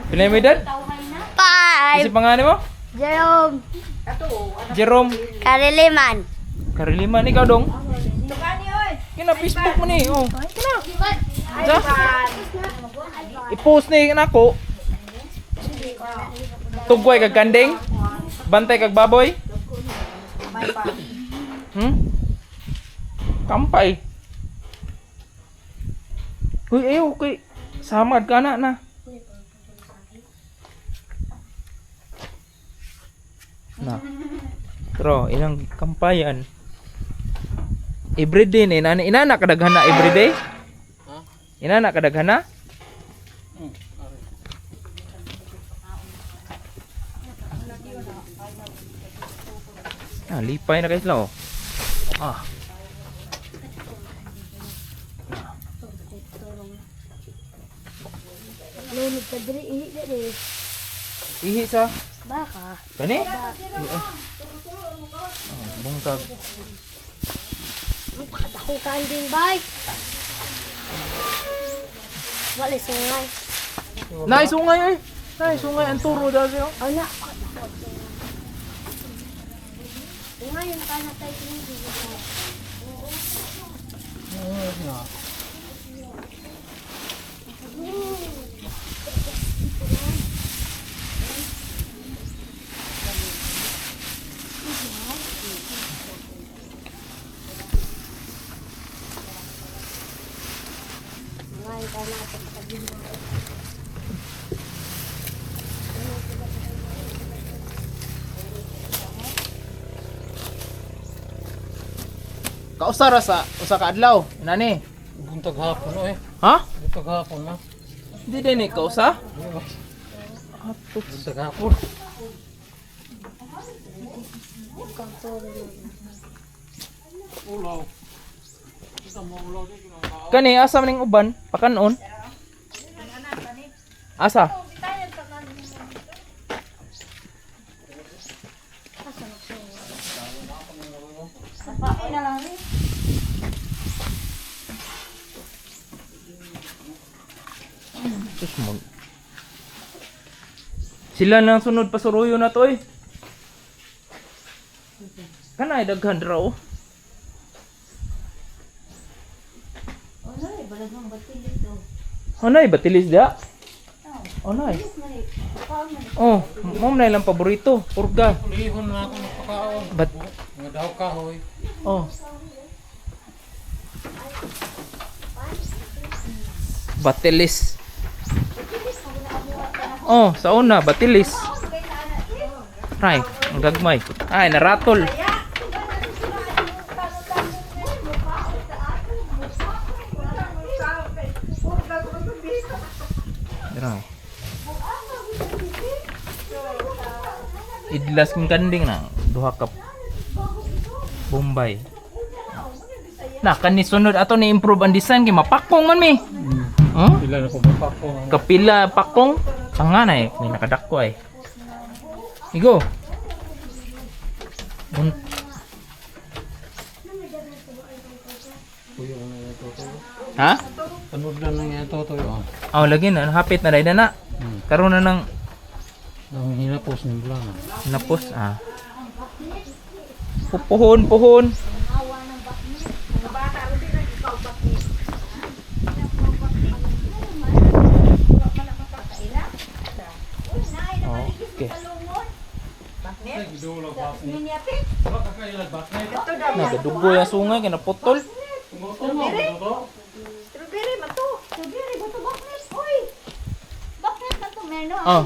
Pila mo edad? Kasi 5. pangalan mo? Jerome. Jerome Kariliman. Kariliman. Ikaw dong? Kina Facebook mo ni. Oh. Kina. Sa? I-post ni nako. Tugway kag kanding. Bantay kag baboy. Kampay. Uy, ayo kay samad ka na. Na. Pero ilang kampayan. Everyday ni inana kadaghana everyday? Inana kadaghana? Lipay na guys la oh. Lulog ka diri, ihi diri. Ihi sa Baka. kani? Bungkag. Ako kanding bay. Wala sungay. Sungay ay. Sungay ang turo daw siya. Ana. Sungay yung panatay hindi. Kausara sa usa ka adlaw. Nani? Buntag hapon eh. Ha? Buntag hapon na. Di din ni kausa? Buntag hapon. Ulaw. Kita mo ulaw di kinang Kani asa man ning uban? Pakanon? Asa? Sus mo. Sila nang sunod pa suruyo na to eh. Kanay daghan ra oh. Anay, batilis da? Anay. Oh, mo na ilang paborito. Purga. lihon na ako napakaon. Bat Nga daw kahoy. oh. Batilis. Oh, sa una, batilis. Ay, ang gagmay. Ay, naratol. Ay. Idlas kong kanding na. Duha ka Bombay. Na, kani sunod ato ni improve ang design kay mapakong man mi. Pila na ko mapako. Kapila pakong panganay ni nakadakko ay. Igo. Kuyo na ito to. Ha? Panood na nang ito to. Oh, lagi na hapit na dayda na. Karon na nang Ang hinapos ng bulan. napos puhon. Okay. Nagadugo yung sungay kaya naputol. Strawberry man to. Strawberry ba to? Bakit? Oy! Bakit man to? Meron. Oh.